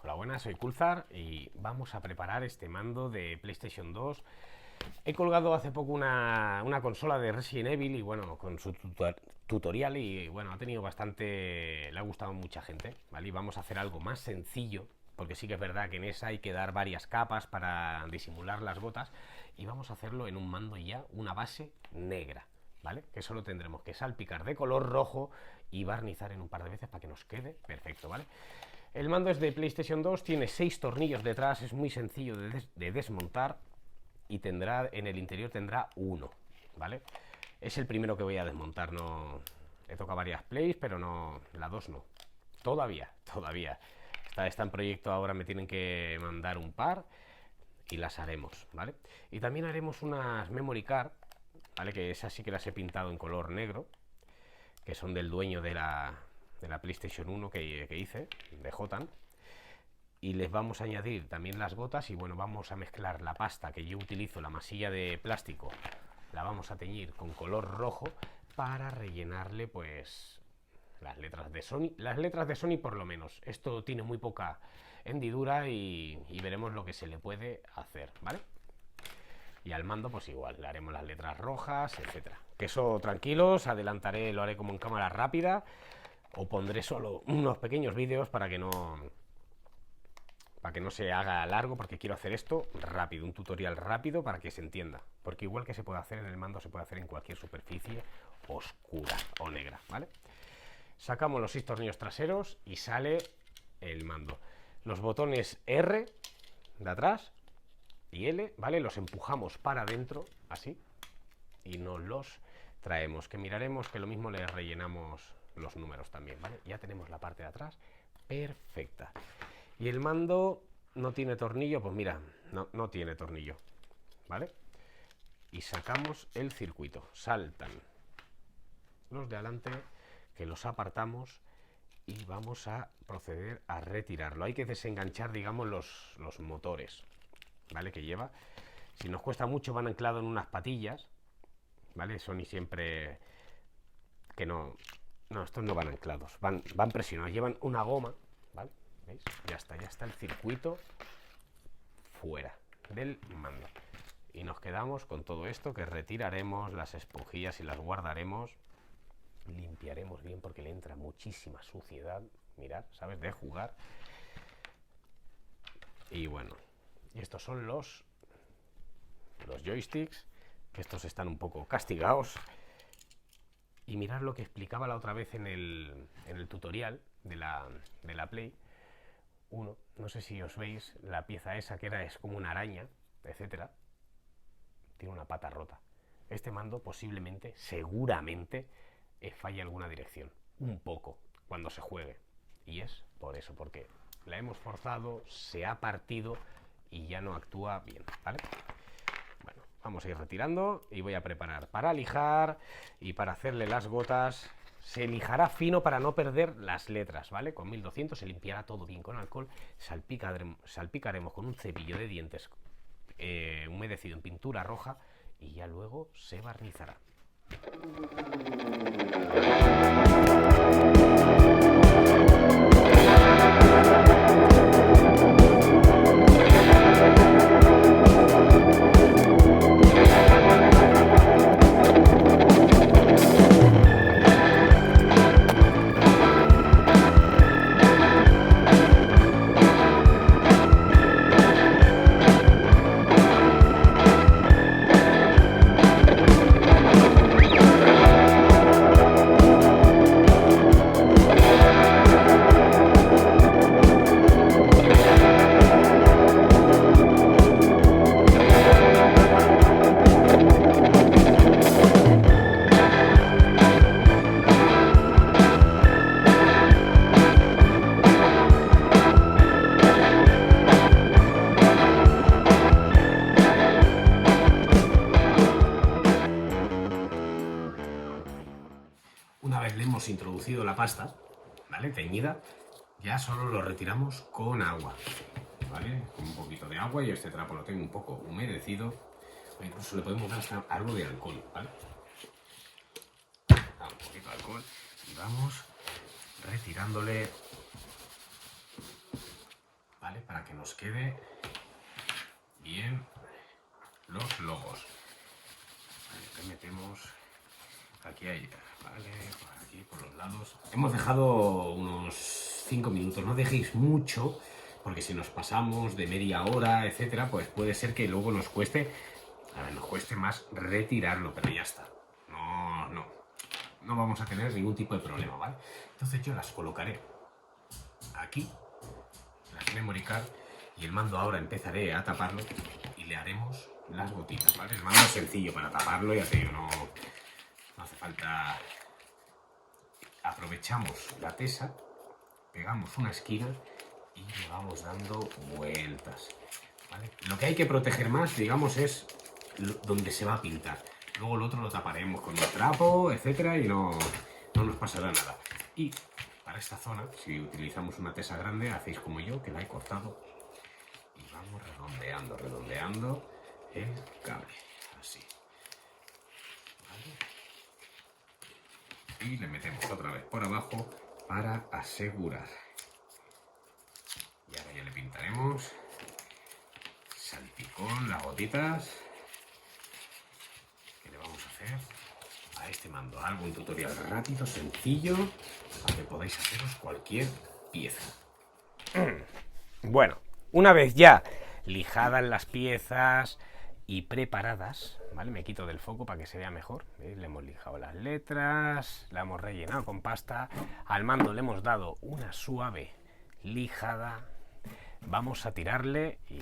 Hola, buenas, soy Kulzar y vamos a preparar este mando de PlayStation 2. He colgado hace poco una consola de Resident Evil y bueno, con su tutorial y bueno, ha tenido bastante... le ha gustado a mucha gente, ¿vale? Y vamos a hacer algo más sencillo, porque sí que es verdad que en esa hay que dar varias capas para disimular las gotas y vamos a hacerlo en un mando ya, una base negra, ¿vale? Que solo tendremos que salpicar de color rojo y barnizar en un par de veces para que nos quede perfecto, ¿vale? El mando es de PlayStation 2, tiene 6 tornillos detrás, es muy sencillo de desmontar y tendrá en el interior tendrá uno, ¿vale? Es el primero que voy a desmontar, no... He tocado varias plays, pero no, la 2 no. Todavía. Está en proyecto, ahora me tienen que mandar un par y las haremos, ¿vale? Y también haremos unas memory card, ¿vale? Que esas sí que las he pintado en color negro, que son del dueño de la PlayStation 1 que hice, de Jotan. Y les vamos a añadir también las gotas y bueno, vamos a mezclar la pasta que yo utilizo, la masilla de plástico, la vamos a teñir con color rojo para rellenarle pues las letras de Sony por lo menos. Esto tiene muy poca hendidura y veremos lo que se le puede hacer, ¿vale? Y al mando pues igual, le haremos las letras rojas, etcétera. Que eso tranquilos, adelantaré, lo haré como en cámara rápida o pondré solo unos pequeños vídeos para que no se haga largo, porque quiero hacer esto rápido, un tutorial rápido para que se entienda, porque igual que se puede hacer en el mando, se puede hacer en cualquier superficie oscura o negra, ¿vale? Sacamos los 6 tornillos traseros y sale el mando. Los botones R de atrás y L, ¿vale? Los empujamos para adentro, así, y nos los traemos, que miraremos que lo mismo le rellenamos los números también, ¿vale? Ya tenemos la parte de atrás perfecta. Y el mando no tiene tornillo, pues mira, no tiene tornillo, ¿vale? Y sacamos el circuito, saltan los de adelante, que los apartamos y vamos a proceder a retirarlo. Hay que desenganchar, digamos, los motores, ¿vale? Que lleva. Si nos cuesta mucho van anclados en unas patillas, ¿vale? Sony siempre... que no, estos no van anclados, van presionados, llevan una goma, ¿vale? ¿Veis? Ya está el circuito fuera del mando. Y nos quedamos con todo esto que retiraremos, las esponjillas y las guardaremos. Limpiaremos bien porque le entra muchísima suciedad, mirad, ¿sabes? De jugar. Y bueno, y estos son los joysticks, que estos están un poco castigados. Y mirad lo que explicaba la otra vez en el tutorial de la Play 1, no sé si os veis la pieza esa que es como una araña, etcétera, tiene una pata rota. Este mando posiblemente, seguramente, falle alguna dirección, un poco, cuando se juegue. Y es por eso, porque la hemos forzado, se ha partido y ya no actúa bien, ¿vale? Bueno, vamos a ir retirando y voy a preparar para lijar y para hacerle las gotas. Se lijará fino para no perder las letras, ¿vale? Con 1200 se limpiará todo bien con alcohol. Salpicaremos con un cepillo de dientes humedecido en pintura roja y ya luego se barnizará. Una vez le hemos introducido la pasta, ¿vale? Teñida, ya solo lo retiramos con agua, ¿vale? Con un poquito de agua, y este trapo lo tengo un poco humedecido, o incluso le podemos dar hasta algo de alcohol, ¿vale? Un poquito de alcohol y vamos retirándole Para que nos quede bien los logos. Vale, le metemos, aquí hay, vale, por aquí, por los lados. Hemos dejado unos 5 minutos, no dejéis mucho, porque si nos pasamos de media hora, etcétera, pues puede ser que luego nos cueste, nos cueste más retirarlo, pero ya está. No vamos a tener ningún tipo de problema, ¿vale? Entonces yo las colocaré aquí, las memory card, y el mando ahora empezaré a taparlo y le haremos las gotitas, ¿vale? El mando es sencillo para taparlo, ya te digo, no hace falta. Aprovechamos la tesa, pegamos una esquina y le vamos dando vueltas, ¿vale? Lo que hay que proteger más, digamos, es donde se va a pintar. Luego el otro lo taparemos con un trapo, etcétera, y no nos pasará nada. Y para esta zona, si utilizamos una tesa grande, hacéis como yo, que la he cortado, y vamos redondeando el cable, así, ¿vale? Y le metemos otra vez por abajo para asegurar. Y ahora ya le pintaremos salpicón, las gotitas. ¿Qué le vamos a hacer a este mando? Algo, un tutorial rápido, sencillo, para que podáis haceros cualquier pieza. Bueno, una vez ya lijadas las piezas y preparadas, ¿vale? Me quito del foco para que se vea mejor. ¿Veis? Le hemos lijado las letras, la hemos rellenado con pasta, al mando le hemos dado una suave lijada. Vamos a tirarle, y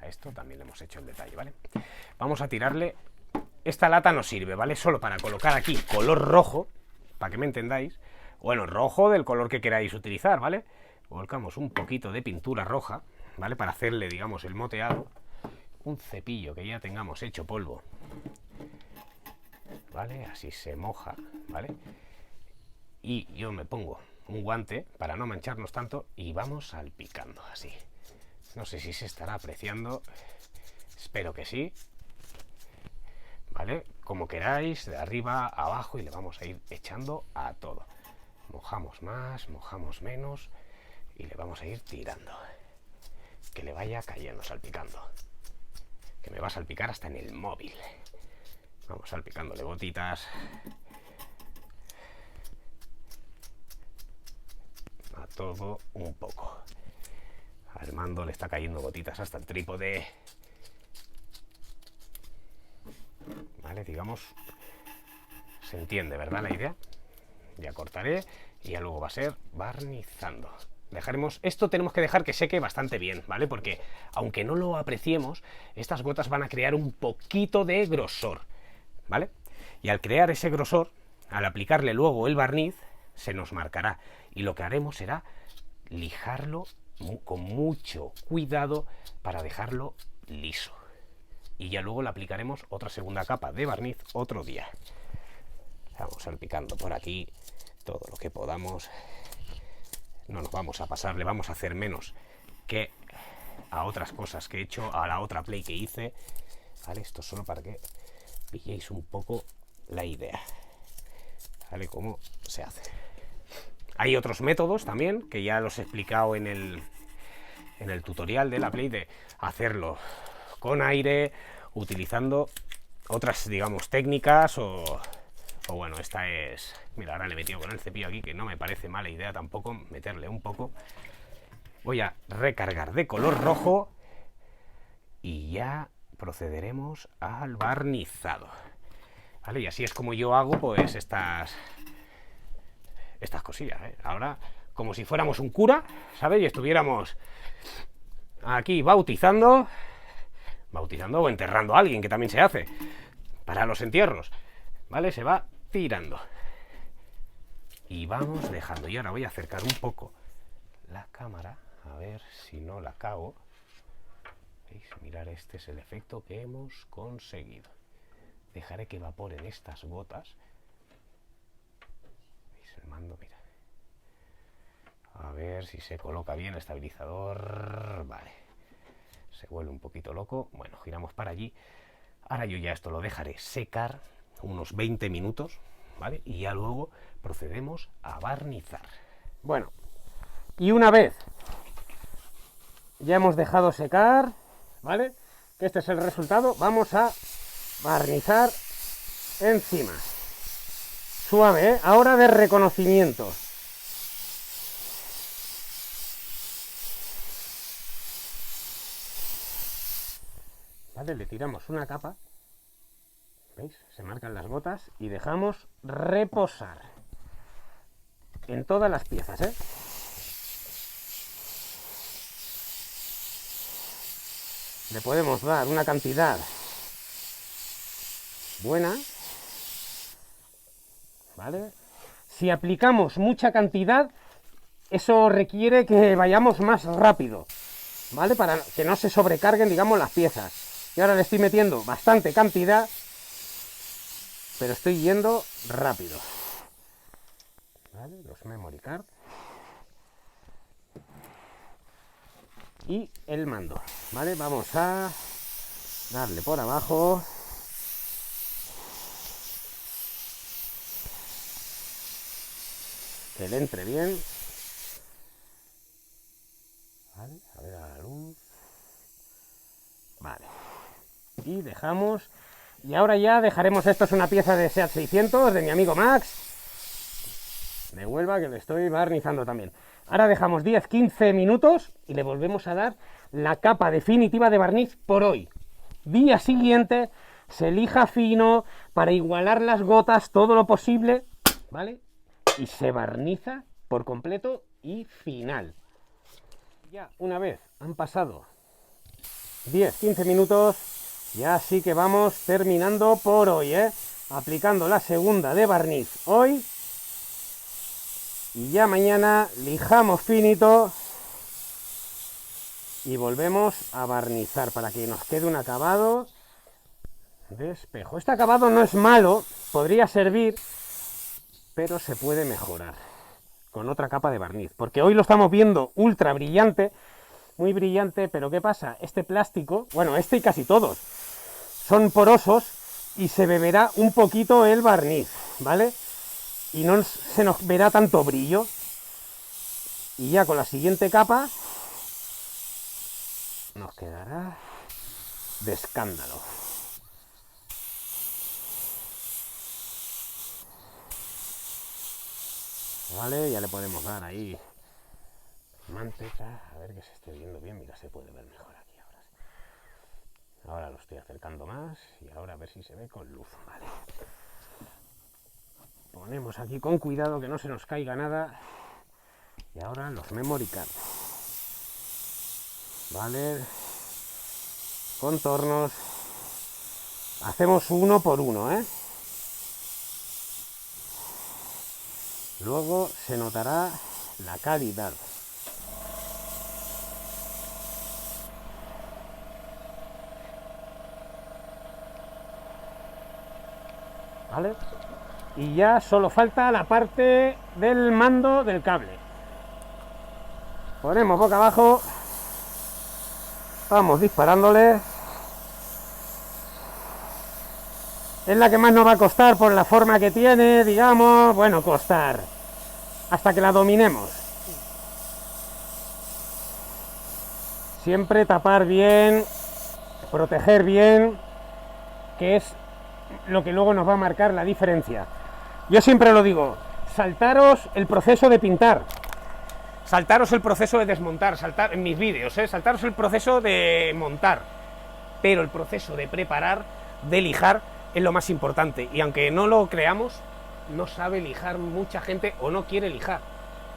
a esto también le hemos hecho el detalle, ¿vale? Vamos a tirarle, esta lata nos sirve, ¿vale? Solo para colocar aquí color rojo, para que me entendáis, bueno, rojo del color que queráis utilizar, ¿vale? Volcamos un poquito de pintura roja, ¿vale? Para hacerle, digamos, el moteado. Un cepillo que ya tengamos hecho polvo, ¿vale? Así se moja, ¿vale? Y yo me pongo un guante para no mancharnos tanto y vamos salpicando así. No sé si se estará apreciando, espero que sí, ¿vale? Como queráis, de arriba a abajo, y le vamos a ir echando a todo. Mojamos más, mojamos menos, y le vamos a ir tirando. Que le vaya cayendo, salpicando. Que me va a salpicar hasta en el móvil. Vamos salpicándole gotitas a todo un poco. Al mando le está cayendo gotitas hasta el trípode, ¿vale? Digamos, se entiende, ¿verdad? La idea. Ya cortaré y ya luego va a ser barnizando. Dejaremos, esto tenemos que dejar que seque bastante bien, ¿vale? Porque aunque no lo apreciemos, estas gotas van a crear un poquito de grosor, ¿vale? Y al crear ese grosor, al aplicarle luego el barniz, se nos marcará. Y lo que haremos será lijarlo con mucho cuidado para dejarlo liso. Y ya luego le aplicaremos otra segunda capa de barniz otro día. Vamos salpicando por aquí todo lo que podamos. No nos vamos a pasar, le vamos a hacer menos que a otras cosas que he hecho, a la otra play que hice, ¿vale? Esto solo para que pilléis un poco la idea, ¿vale? Cómo se hace. Hay otros métodos también, que ya los he explicado en el tutorial de la play, de hacerlo con aire, utilizando otras, digamos, técnicas, o bueno, esta es... Mira, ahora le he metido con el cepillo aquí, que no me parece mala idea tampoco meterle un poco. Voy a recargar de color rojo y ya procederemos al barnizado, ¿vale? Y así es como yo hago, pues, estas cosillas, ¿eh? Ahora, como si fuéramos un cura, ¿sabes? Y estuviéramos aquí bautizando o enterrando a alguien, que también se hace para los entierros, ¿vale? Se va tirando y vamos dejando. Y ahora voy a acercar un poco la cámara, a ver si no la cago. ¿Veis? Mirar, este es el efecto que hemos conseguido. Dejaré que evaporen estas gotas. ¿Veis el mando? Mira. A ver si se coloca bien el estabilizador. Vale. Se vuelve un poquito loco. Bueno, giramos para allí. Ahora yo ya esto lo dejaré secar unos 20 minutos, ¿vale? Y ya luego procedemos a barnizar. Bueno, y una vez ya hemos dejado secar, ¿vale? Este es el resultado. Vamos a barnizar encima. Suave, ¿eh? Ahora de reconocimiento. Vale, le tiramos una capa. ¿Veis? Se marcan las gotas y dejamos reposar en todas las piezas, ¿eh? Le podemos dar una cantidad buena, ¿vale? Si aplicamos mucha cantidad, eso requiere que vayamos más rápido, ¿vale? Para que no se sobrecarguen, digamos, las piezas. Y ahora le estoy metiendo bastante cantidad, pero estoy yendo rápido. ¿Vale? Los memory card. Y el mando, ¿vale? Vamos a darle por abajo. Que le entre bien. Vale, a ver a la luz. Vale. Y dejamos. Y ahora ya dejaremos, esto es una pieza de SEAT 600 de mi amigo Max de Huelva, que le estoy barnizando también. Ahora dejamos 10-15 minutos y le volvemos a dar la capa definitiva de barniz por hoy. Día siguiente se lija fino para igualar las gotas todo lo posible, ¿vale? Y se barniza por completo y final. Ya una vez han pasado 10-15 minutos, ya sí que vamos terminando por hoy, ¿eh? Aplicando la segunda de barniz hoy. Y ya mañana lijamos finito y volvemos a barnizar para que nos quede un acabado de espejo. Este acabado no es malo, podría servir, pero se puede mejorar con otra capa de barniz. Porque hoy lo estamos viendo ultra brillante, muy brillante, pero ¿qué pasa? Este plástico, bueno, este y casi todos, son porosos y se beberá un poquito el barniz, ¿vale? Y no se nos verá tanto brillo. Y ya con la siguiente capa nos quedará de escándalo. Vale, ya le podemos dar ahí manteca, a ver que se esté viendo bien. Mira, se puede ver mejor aquí ahora. Ahora lo estoy acercando más y ahora a ver si se ve con luz, vale. Ponemos aquí con cuidado que no se nos caiga nada. Y ahora los memory card. Vale. Contornos. Hacemos uno por uno, ¿eh? Luego se notará la calidad. ¿Vale? Y ya solo falta la parte del mando del cable. Ponemos boca abajo. Vamos disparándole. Es la que más nos va a costar por la forma que tiene, digamos. Bueno, costar. Hasta que la dominemos. Siempre tapar bien, proteger bien, que es lo que luego nos va a marcar la diferencia. Yo siempre lo digo, saltaros el proceso de pintar, saltaros el proceso de desmontar, saltar en mis vídeos, saltaros el proceso de montar, pero el proceso de preparar, de lijar, es lo más importante. Y aunque no lo creamos, no sabe lijar mucha gente o no quiere lijar.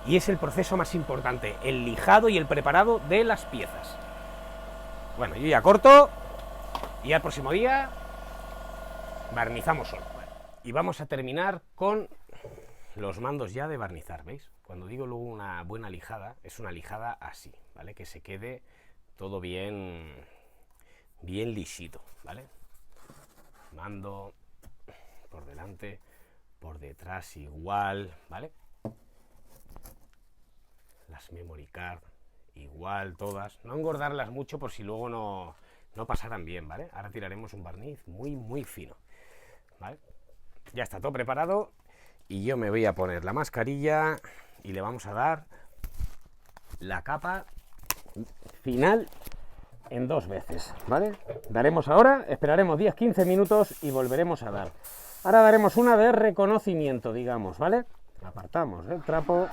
Y es el proceso más importante, el lijado y el preparado de las piezas. Bueno, yo ya corto y al próximo día barnizamos solo. Y vamos a terminar con los mandos ya de barnizar, ¿veis? Cuando digo luego una buena lijada, es una lijada así, ¿vale? Que se quede todo bien, bien lisito, ¿vale? Mando por delante, por detrás igual, ¿vale? Las memory card igual, todas. No engordarlas mucho por si luego no pasaran bien, ¿vale? Ahora tiraremos un barniz muy, muy fino, ¿vale? Ya está todo preparado y yo me voy a poner la mascarilla y le vamos a dar la capa final en 2 veces, ¿vale? Daremos ahora, esperaremos 10-15 minutos y volveremos a dar. Ahora daremos una de reconocimiento, digamos, ¿vale? Apartamos el trapo.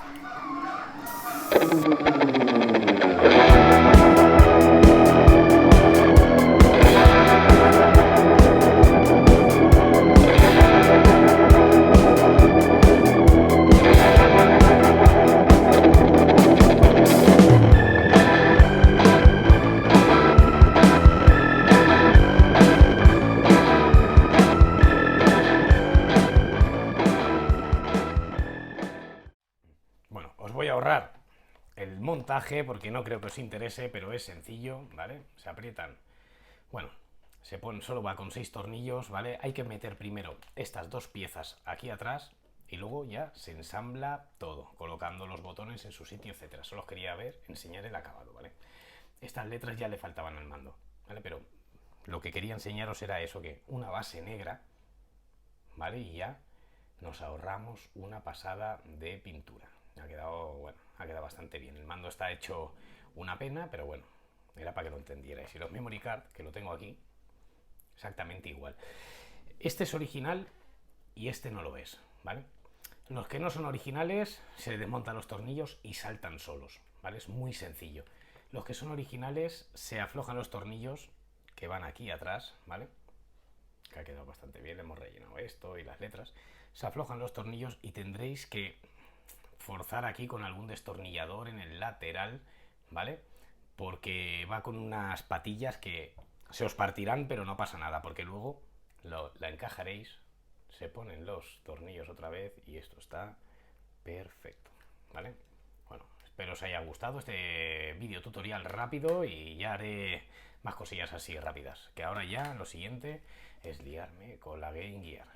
Bueno, os voy a ahorrar el montaje porque no creo que os interese, pero es sencillo, ¿vale? Se aprietan, bueno, se pone, solo va con 6 tornillos, ¿vale? Hay que meter primero estas 2 piezas aquí atrás y luego ya se ensambla todo, colocando los botones en su sitio, etcétera. Solo os quería enseñar el acabado, ¿vale? Estas letras ya le faltaban al mando, ¿vale? Pero lo que quería enseñaros era eso, que una base negra, ¿vale? Y ya nos ahorramos una pasada de pintura. Ha quedado, bueno, ha quedado bastante bien. El mando está hecho una pena, pero bueno, era para que lo entendierais. Y los memory card, que lo tengo aquí, exactamente igual. Este es original y este no lo es, ¿vale? Los que no son originales se le desmontan los tornillos y saltan solos, ¿vale? Es muy sencillo. Los que son originales se aflojan los tornillos que van aquí atrás, ¿vale? Que ha quedado bastante bien, le hemos rellenado esto y las letras. Se aflojan los tornillos y tendréis que forzar aquí con algún destornillador en el lateral, ¿vale? Porque va con unas patillas que se os partirán, pero no pasa nada, porque luego la encajaréis, se ponen los tornillos otra vez y esto está perfecto, ¿vale? Bueno, espero os haya gustado este vídeo tutorial rápido y ya haré más cosillas así rápidas, que ahora ya lo siguiente es liarme con la Game Gear,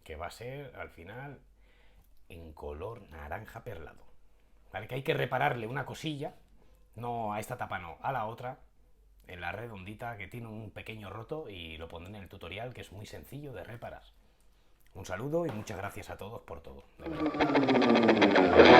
que va a ser al final en color naranja perlado, ¿vale? Que hay que repararle una cosilla, no a esta tapa, no, a la otra, en la redondita, que tiene un pequeño roto, y lo pondré en el tutorial, que es muy sencillo de reparar. Un saludo y muchas gracias a todos por todo, de verdad.